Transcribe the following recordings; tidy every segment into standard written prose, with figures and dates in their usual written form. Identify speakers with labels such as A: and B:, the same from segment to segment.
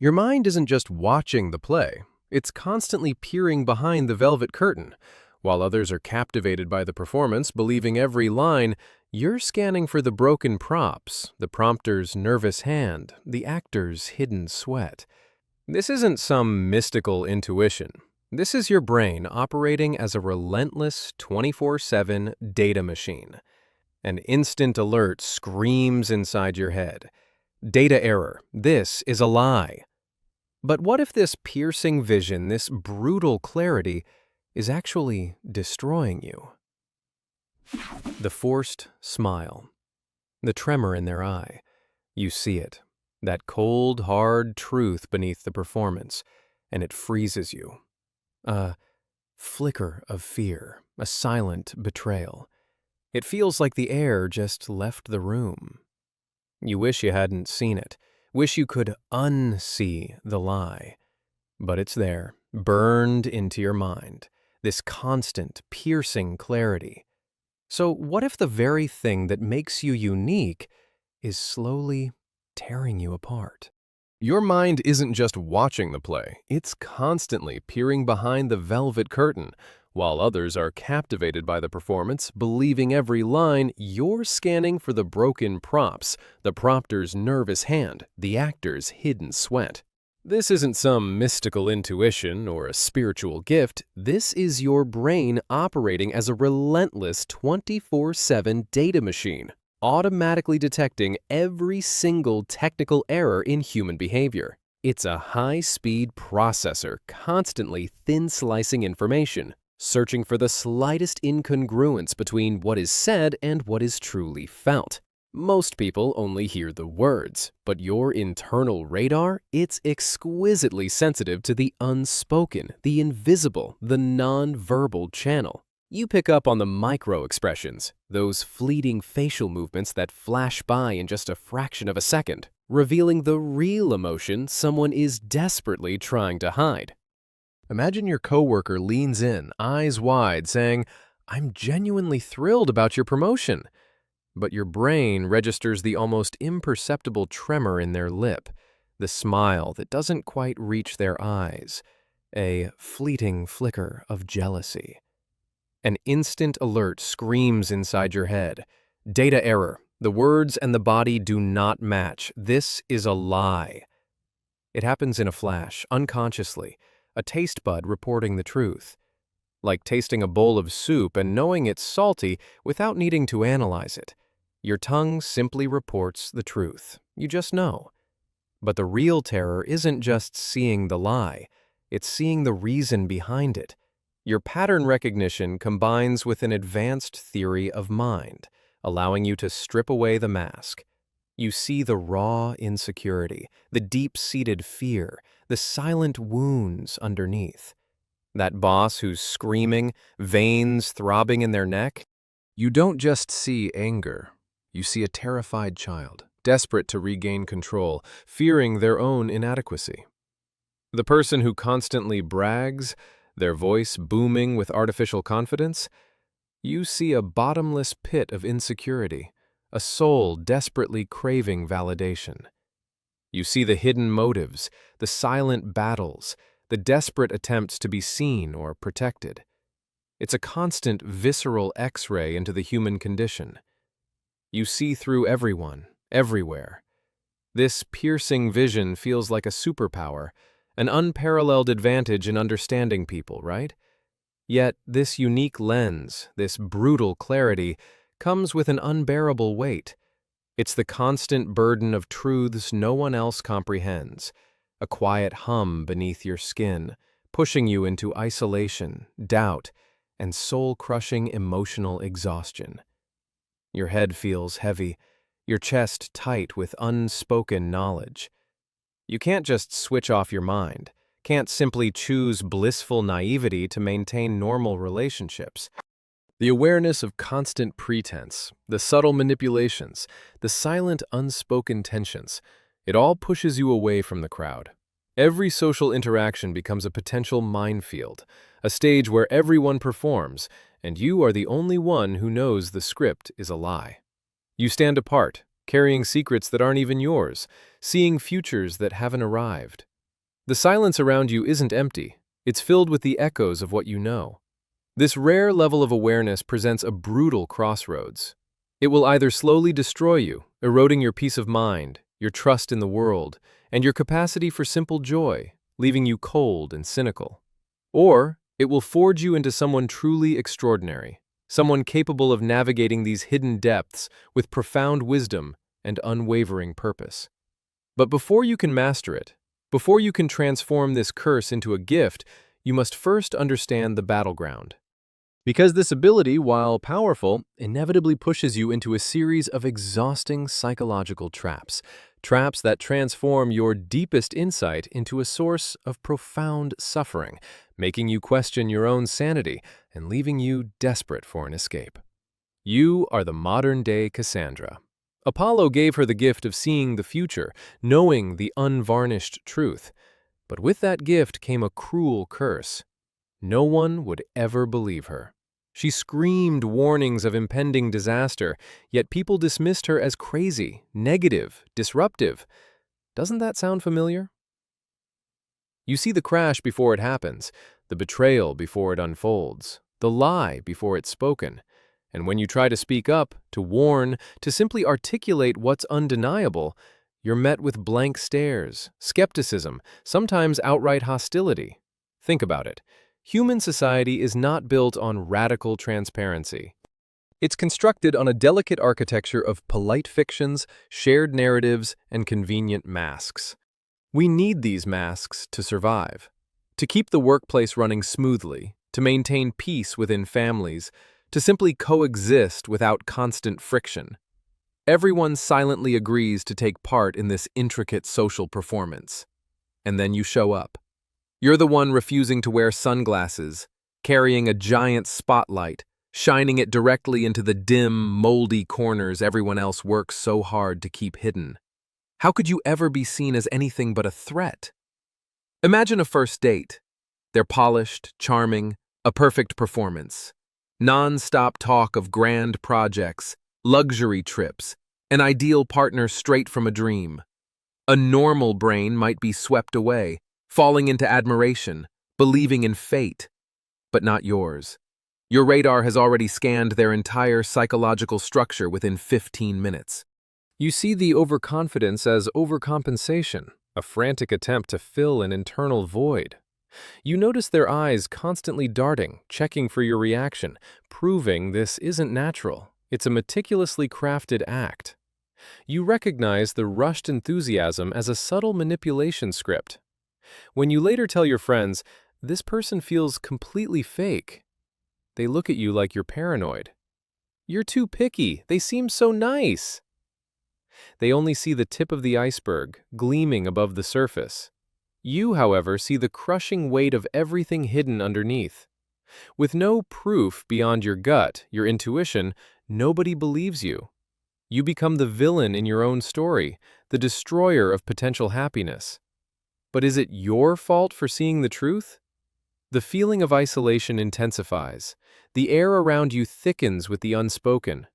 A: Your mind isn't just watching the play, it's constantly peering behind the velvet curtain. While others are captivated by the performance, believing every line, you're scanning for the broken props, the prompter's nervous hand, the actor's hidden sweat. This isn't some mystical intuition. This is your brain operating as a relentless 24/7 data machine. An instant alert screams inside your head. Data error. This is a lie. But what if this piercing vision, this brutal clarity, is actually destroying you? The forced smile. The tremor in their eye. You see it. That cold, hard truth beneath the performance, and it freezes you. A flicker of fear, a silent betrayal. It feels like the air just left the room. You wish you hadn't seen it. Wish you could unsee the lie. But it's there, burned into your mind. This constant, piercing clarity. So what if the very thing that makes you unique is slowly tearing you apart? Your mind isn't just watching the play, it's constantly peering behind the velvet curtain. While others are captivated by the performance, believing every line, you're scanning for the broken props, the prompter's nervous hand, the actor's hidden sweat. This isn't some mystical intuition or a spiritual gift. This is your brain operating as a relentless 24/7 data machine, automatically detecting every single technical error in human behavior. It's a high-speed processor constantly thin-slicing information, searching for the slightest incongruence between what is said and what is truly felt. Most people only hear the words, but your internal radar, it's exquisitely sensitive to the unspoken, the invisible, the non-verbal channel. You pick up on the micro-expressions, those fleeting facial movements that flash by in just a fraction of a second, revealing the real emotion someone is desperately trying to hide. Imagine your coworker leans in, eyes wide, saying, "I'm genuinely thrilled about your promotion." But your brain registers the almost imperceptible tremor in their lip, the smile that doesn't quite reach their eyes, a fleeting flicker of jealousy. An instant alert screams inside your head. Data error. The words and the body do not match. This is a lie. It happens in a flash, unconsciously, a taste bud reporting the truth. Like tasting a bowl of soup and knowing it's salty without needing to analyze it. Your tongue simply reports the truth. You just know. But the real terror isn't just seeing the lie. It's seeing the reason behind it. Your pattern recognition combines with an advanced theory of mind, allowing you to strip away the mask. You see the raw insecurity, the deep-seated fear, the silent wounds underneath. That boss who's screaming, veins throbbing in their neck? You don't just see anger. You see a terrified child, desperate to regain control, fearing their own inadequacy. The person who constantly brags, their voice booming with artificial confidence? You see a bottomless pit of insecurity, a soul desperately craving validation. You see the hidden motives, the silent battles, the desperate attempts to be seen or protected. It's a constant visceral X-ray into the human condition. You see through everyone, everywhere. This piercing vision feels like a superpower, an unparalleled advantage in understanding people, right? Yet this unique lens, this brutal clarity, comes with an unbearable weight. It's the constant burden of truths no one else comprehends, a quiet hum beneath your skin, pushing you into isolation, doubt, and soul-crushing emotional exhaustion. Your head feels heavy, your chest tight with unspoken knowledge. You can't just switch off your mind, can't simply choose blissful naivety to maintain normal relationships. The awareness of constant pretense, the subtle manipulations, the silent unspoken tensions, it all pushes you away from the crowd. Every social interaction becomes a potential minefield, a stage where everyone performs, and you are the only one who knows the script is a lie. You stand apart, carrying secrets that aren't even yours, seeing futures that haven't arrived, The silence around you isn't empty, it's filled with the echoes of what you know. This rare level of awareness presents a brutal crossroads. It will either slowly destroy you, eroding your peace of mind, your trust in the world, and your capacity for simple joy, leaving you cold and cynical. Or it will forge you into someone truly extraordinary, someone capable of navigating these hidden depths with profound wisdom and unwavering purpose. But before you can master it, before you can transform this curse into a gift, you must first understand the battleground. Because this ability, while powerful, inevitably pushes you into a series of exhausting psychological traps. Traps that transform your deepest insight into a source of profound suffering, making you question your own sanity and leaving you desperate for an escape. You are the modern-day Cassandra. Apollo gave her the gift of seeing the future, knowing the unvarnished truth. But with that gift came a cruel curse. No one would ever believe her. She screamed warnings of impending disaster, yet people dismissed her as crazy, negative, disruptive. Doesn't that sound familiar? You see the crash before it happens, the betrayal before it unfolds, the lie before it's spoken. And when you try to speak up, to warn, to simply articulate what's undeniable, you're met with blank stares, skepticism, sometimes outright hostility. Think about it. Human society is not built on radical transparency. It's constructed on a delicate architecture of polite fictions, shared narratives, and convenient masks. We need these masks to survive, to keep the workplace running smoothly, to maintain peace within families, to simply coexist without constant friction. Everyone silently agrees to take part in this intricate social performance. And then you show up. You're the one refusing to wear sunglasses, carrying a giant spotlight, shining it directly into the dim, moldy corners everyone else works so hard to keep hidden. How could you ever be seen as anything but a threat? Imagine a first date. They're polished, charming, a perfect performance. Non-stop talk of grand projects, luxury trips, an ideal partner straight from a dream. A normal brain might be swept away, falling into admiration, believing in fate, but not yours. Your radar has already scanned their entire psychological structure within 15 minutes. You see the overconfidence as overcompensation, a frantic attempt to fill an internal void. You notice their eyes constantly darting, checking for your reaction, proving this isn't natural. It's a meticulously crafted act. You recognize the rushed enthusiasm as a subtle manipulation script. When you later tell your friends, this person feels completely fake, they look at you like you're paranoid. You're too picky, they seem so nice. They only see the tip of the iceberg, gleaming above the surface. You, however, see the crushing weight of everything hidden underneath. With no proof beyond your gut, your intuition, nobody believes you. You become the villain in your own story, the destroyer of potential happiness. But is it your fault for seeing the truth? The feeling of isolation intensifies. The air around you thickens with the unspoken.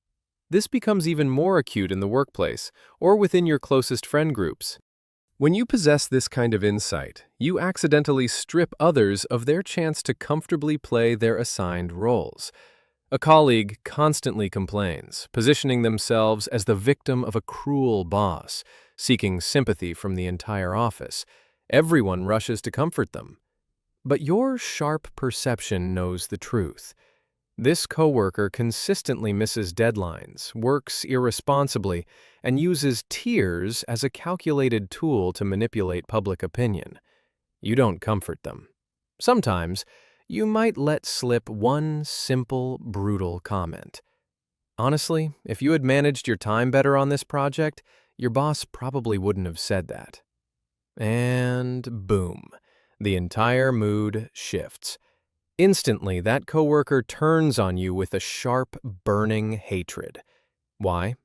A: This becomes even more acute in the workplace or within your closest friend groups. When you possess this kind of insight, you accidentally strip others of their chance to comfortably play their assigned roles. A colleague constantly complains, positioning themselves as the victim of a cruel boss, seeking sympathy from the entire office. Everyone rushes to comfort them. But your sharp perception knows the truth. This coworker consistently misses deadlines, works irresponsibly, and uses tears as a calculated tool to manipulate public opinion. You don't comfort them. Sometimes, you might let slip one simple, brutal comment. Honestly, if you had managed your time better on this project, your boss probably wouldn't have said that. And boom, the entire mood shifts. Instantly, that coworker turns on you with a sharp, burning hatred. Why?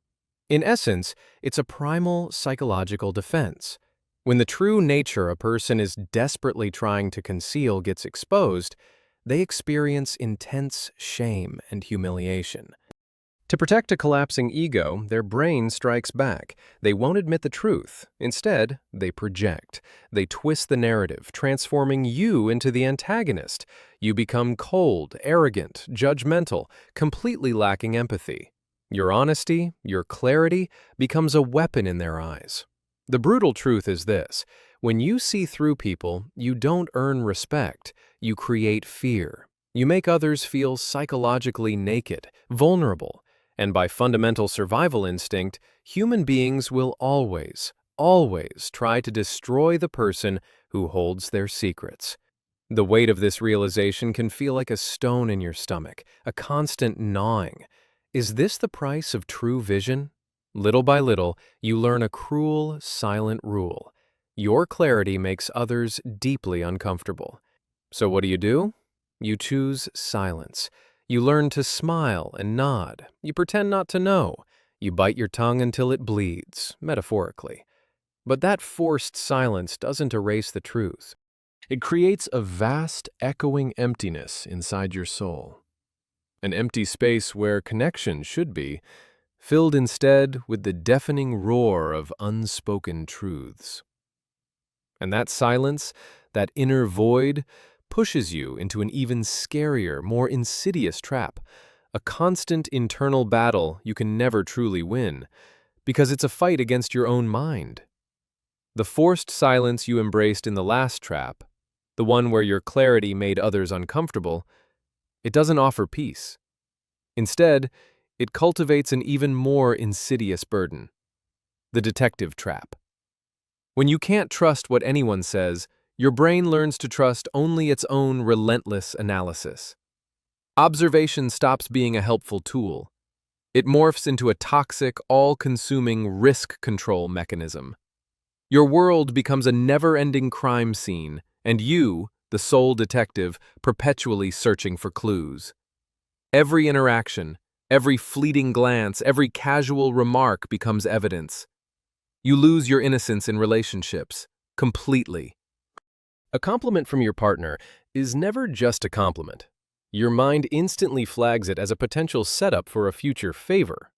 A: In essence, it's a primal psychological defense. When the true nature a person is desperately trying to conceal gets exposed, they experience intense shame and humiliation. To protect a collapsing ego, their brain strikes back. They won't admit the truth. Instead, they project. They twist the narrative, transforming you into the antagonist. You become cold, arrogant, judgmental, completely lacking empathy. Your honesty, your clarity, becomes a weapon in their eyes. The brutal truth is this: when you see through people, you don't earn respect, you create fear. You make others feel psychologically naked, vulnerable. And by fundamental survival instinct, human beings will always try to destroy the person who holds their secrets. The weight of this realization can feel like a stone in your stomach, a constant gnawing. Is this the price of true vision? Little by little, you learn a cruel, silent rule. Your clarity makes others deeply uncomfortable. So what do? You choose silence. You learn to smile and nod. You pretend not to know. You bite your tongue until it bleeds, metaphorically. But that forced silence doesn't erase the truth. It creates a vast, echoing emptiness inside your soul. An empty space where connection should be, filled instead with the deafening roar of unspoken truths. And that silence, that inner void, pushes you into an even scarier, more insidious trap, a constant internal battle you can never truly win, because it's a fight against your own mind. The forced silence you embraced in the last trap, the one where your clarity made others uncomfortable, it doesn't offer peace. Instead, it cultivates an even more insidious burden: the detective trap. When you can't trust what anyone says, your brain learns to trust only its own relentless analysis. Observation stops being a helpful tool. It morphs into a toxic, all-consuming risk control mechanism. Your world becomes a never-ending crime scene, and you, the sole detective, perpetually searching for clues. Every interaction, every fleeting glance, every casual remark becomes evidence. You lose your innocence in relationships, completely. A compliment from your partner is never just a compliment. Your mind instantly flags it as a potential setup for a future favor.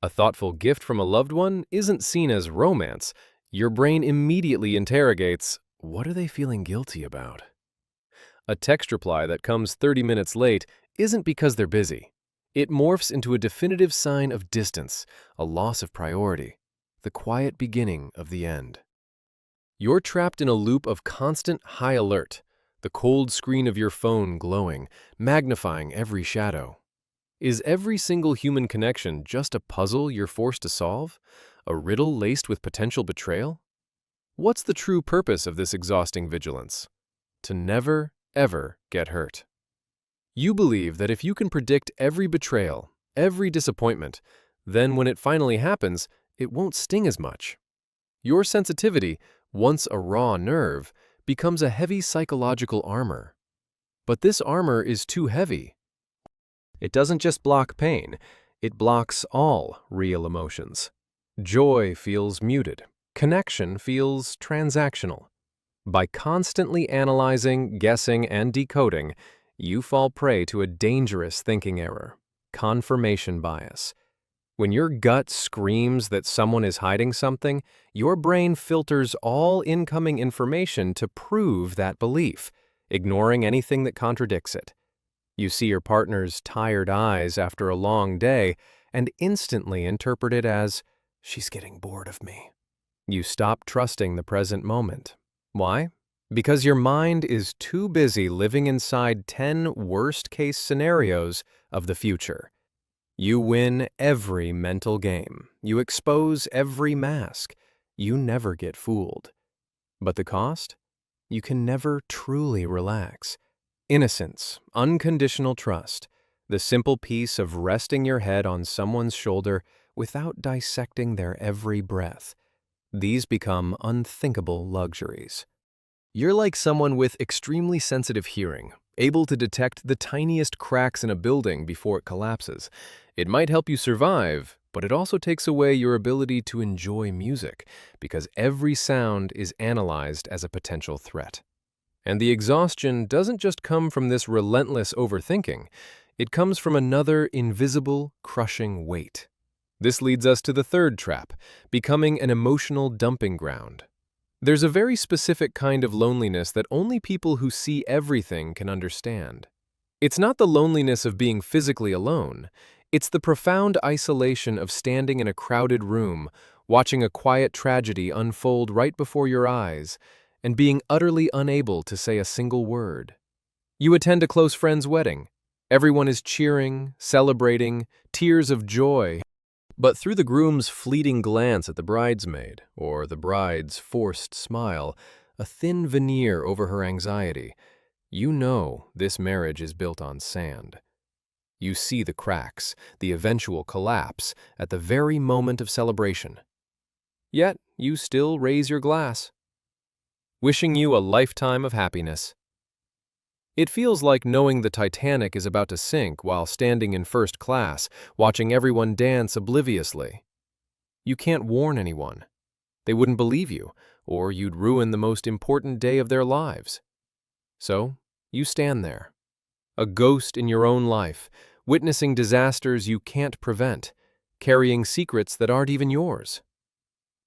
A: A thoughtful gift from a loved one isn't seen as romance. Your brain immediately interrogates, what are they feeling guilty about? A text reply that comes 30 minutes late isn't because they're busy. It morphs into a definitive sign of distance, a loss of priority, the quiet beginning of the end. You're trapped in a loop of constant high alert, the cold screen of your phone glowing, magnifying every shadow. Is every single human connection just a puzzle you're forced to solve? A riddle laced with potential betrayal? What's the true purpose of this exhausting vigilance? To never, ever get hurt. You believe that if you can predict every betrayal, every disappointment, then when it finally happens, it won't sting as much. Your sensitivity, once a raw nerve, becomes a heavy psychological armor. But this armor is too heavy. It doesn't just block pain, it blocks all real emotions. Joy feels muted. Connection feels transactional. By constantly analyzing, guessing, and decoding, you fall prey to a dangerous thinking error: confirmation bias. When your gut screams that someone is hiding something, your brain filters all incoming information to prove that belief, ignoring anything that contradicts it. You see your partner's tired eyes after a long day and instantly interpret it as, she's getting bored of me. You stop trusting the present moment. Why? Because your mind is too busy living inside 10 worst-case scenarios of the future. You win every mental game. You expose every mask. You never get fooled. But the cost? You can never truly relax. Innocence, unconditional trust, the simple peace of resting your head on someone's shoulder without dissecting their every breath. These become unthinkable luxuries. You're like someone with extremely sensitive hearing, able to detect the tiniest cracks in a building before it collapses. It might help you survive, but it also takes away your ability to enjoy music, because every sound is analyzed as a potential threat. And the exhaustion doesn't just come from this relentless overthinking. It comes from another invisible, crushing weight. This leads us to the third trap, becoming an emotional dumping ground. There's a very specific kind of loneliness that only people who see everything can understand. It's not the loneliness of being physically alone. It's the profound isolation of standing in a crowded room, watching a quiet tragedy unfold right before your eyes, and being utterly unable to say a single word. You attend a close friend's wedding. Everyone is cheering, celebrating, tears of joy. But through the groom's fleeting glance at the bridesmaid, or the bride's forced smile, a thin veneer over her anxiety, you know this marriage is built on sand. You see the cracks, the eventual collapse, at the very moment of celebration. Yet you still raise your glass, wishing you a lifetime of happiness. It feels like knowing the Titanic is about to sink while standing in first class, watching everyone dance obliviously. You can't warn anyone. They wouldn't believe you, or you'd ruin the most important day of their lives. So, you stand there, a ghost in your own life, witnessing disasters you can't prevent, carrying secrets that aren't even yours.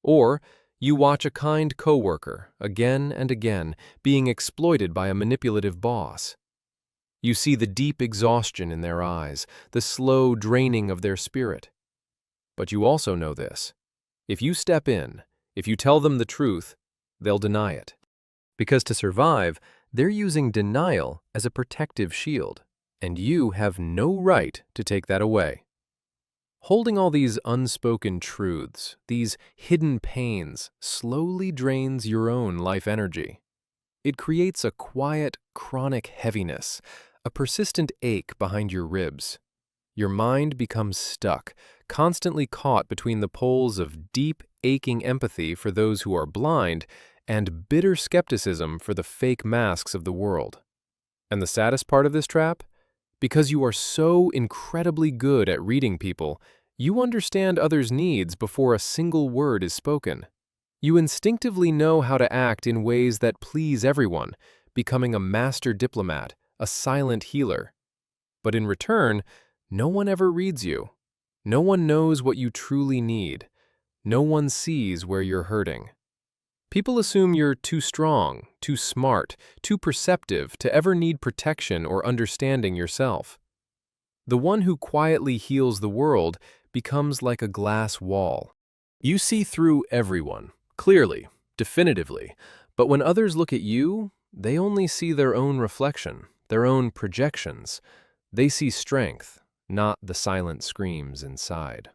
A: Or, you watch a kind coworker, again and again, being exploited by a manipulative boss. You see the deep exhaustion in their eyes, the slow draining of their spirit. But you also know this. If you step in, if you tell them the truth, they'll deny it. Because to survive, they're using denial as a protective shield, and you have no right to take that away. Holding all these unspoken truths, these hidden pains, slowly drains your own life energy. It creates a quiet, chronic heaviness, a persistent ache behind your ribs. Your mind becomes stuck, constantly caught between the poles of deep, aching empathy for those who are blind and bitter skepticism for the fake masks of the world. And the saddest part of this trap? Because you are so incredibly good at reading people, you understand others' needs before a single word is spoken. You instinctively know how to act in ways that please everyone, becoming a master diplomat, a silent healer. But in return, no one ever reads you. No one knows what you truly need. No one sees where you're hurting. People assume you're too strong, too smart, too perceptive to ever need protection or understanding yourself. The one who quietly heals the world becomes like a glass wall. You see through everyone, clearly, definitively, but when others look at you, they only see their own reflection, their own projections. They see strength, not the silent screams inside.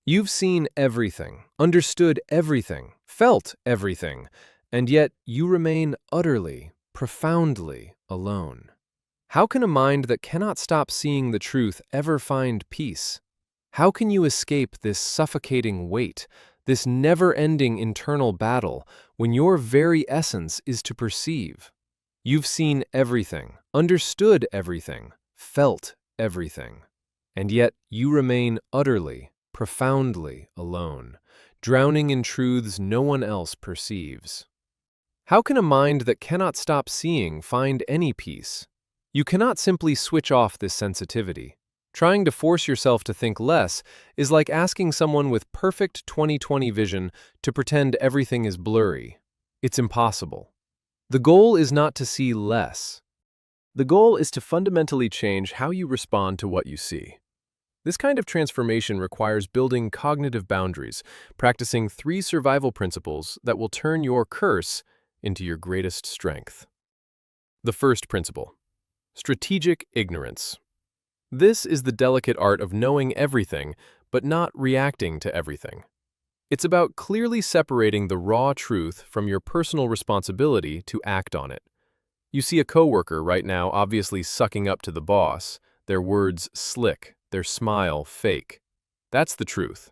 A: You've seen everything, understood everything, felt everything, and yet you remain utterly, profoundly alone. How can a mind that cannot stop seeing the truth ever find peace? How can you escape this suffocating weight, this never-ending internal battle, when your very essence is to perceive? You've seen everything, understood everything, felt everything, and yet you remain utterly, profoundly alone, drowning in truths no one else perceives. How can a mind that cannot stop seeing find any peace? You cannot simply switch off this sensitivity. Trying to force yourself to think less is like asking someone with perfect 20/20 vision to pretend everything is blurry. It's impossible. The goal is not to see less. The goal is to fundamentally change how you respond to what you see. This kind of transformation requires building cognitive boundaries, practicing 3 survival principles that will turn your curse into your greatest strength. The first principle: strategic ignorance. This is the delicate art of knowing everything, but not reacting to everything. It's about clearly separating the raw truth from your personal responsibility to act on it. You see a coworker right now obviously sucking up to the boss, their words slick, their smile fake. That's the truth.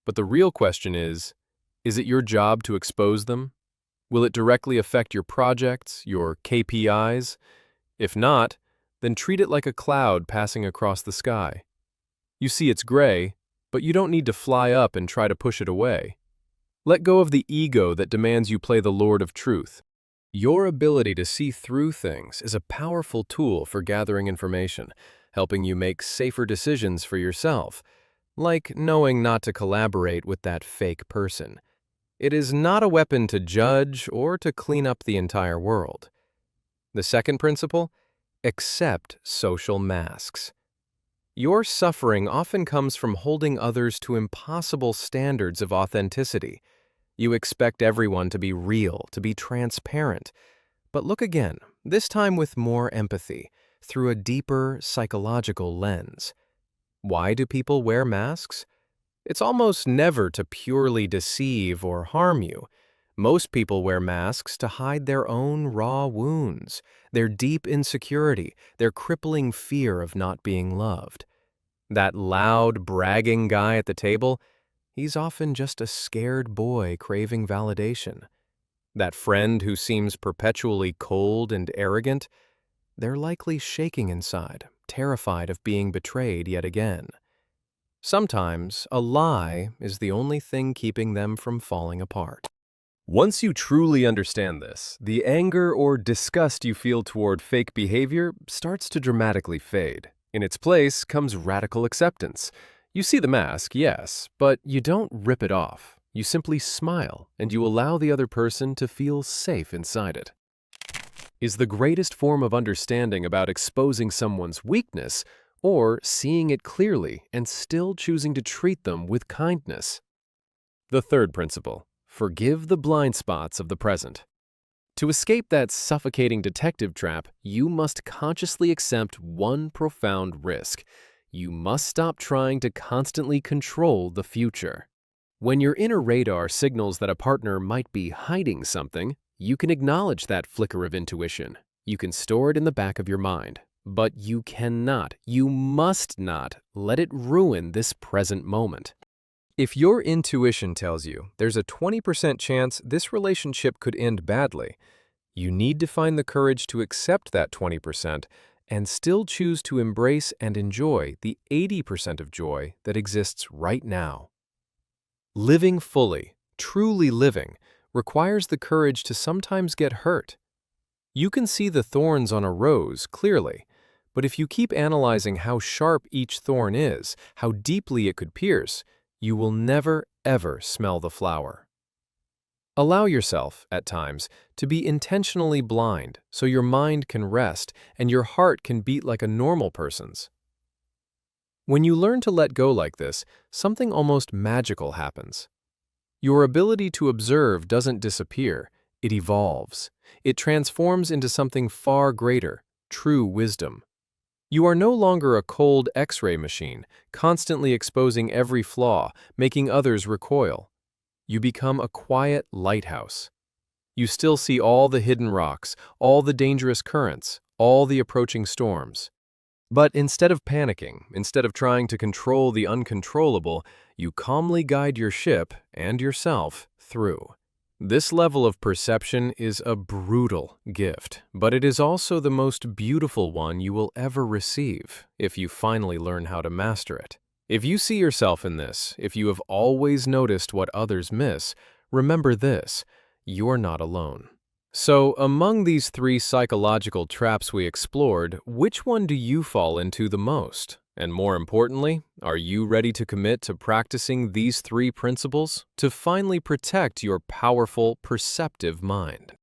A: But the real question is it your job to expose them? Will it directly affect your projects, your KPIs? If not, then treat it like a cloud passing across the sky. You see it's gray, but you don't need to fly up and try to push it away. Let go of the ego that demands you play the Lord of Truth. Your ability to see through things is a powerful tool for gathering information, helping you make safer decisions for yourself, like knowing not to collaborate with that fake person. It is not a weapon to judge or to clean up the entire world. The second principle: accept social masks. Your suffering often comes from holding others to impossible standards of authenticity. You expect everyone to be real, to be transparent. But look again, this time with more empathy, through a deeper psychological lens. Why do people wear masks? It's almost never to purely deceive or harm you. Most people wear masks to hide their own raw wounds, their deep insecurity, their crippling fear of not being loved. That loud, bragging guy at the table, he's often just a scared boy craving validation. That friend who seems perpetually cold and arrogant, they're likely shaking inside, terrified of being betrayed yet again. Sometimes a lie is the only thing keeping them from falling apart. Once you truly understand this, the anger or disgust you feel toward fake behavior starts to dramatically fade. In its place comes radical acceptance. You see the mask, yes, but you don't rip it off. You simply smile, and you allow the other person to feel safe inside it. Is the greatest form of understanding about exposing someone's weakness or seeing it clearly and still choosing to treat them with kindness. The third principle: forgive the blind spots of the present. To escape that suffocating detective trap, you must consciously accept one profound risk. You must stop trying to constantly control the future. When your inner radar signals that a partner might be hiding something, you can acknowledge that flicker of intuition. You can store it in the back of your mind. But you cannot, you must not let it ruin this present moment. If your intuition tells you there's a 20% chance this relationship could end badly, you need to find the courage to accept that 20% and still choose to embrace and enjoy the 80% of joy that exists right now. Living fully, truly living, requires the courage to sometimes get hurt. You can see the thorns on a rose clearly, but if you keep analyzing how sharp each thorn is, how deeply it could pierce, you will never, ever smell the flower. Allow yourself, at times, to be intentionally blind so your mind can rest and your heart can beat like a normal person's. When you learn to let go like this, something almost magical happens. Your ability to observe doesn't disappear, it evolves. It transforms into something far greater, true wisdom. You are no longer a cold X-ray machine, constantly exposing every flaw, making others recoil. You become a quiet lighthouse. You still see all the hidden rocks, all the dangerous currents, all the approaching storms. But instead of panicking, instead of trying to control the uncontrollable, you calmly guide your ship and yourself through. This level of perception is a brutal gift, but it is also the most beautiful one you will ever receive if you finally learn how to master it. If you see yourself in this, if you have always noticed what others miss, remember this: you're not alone. So, among these three psychological traps we explored, which one do you fall into the most? And more importantly, are you ready to commit to practicing these three principles to finally protect your powerful, perceptive mind?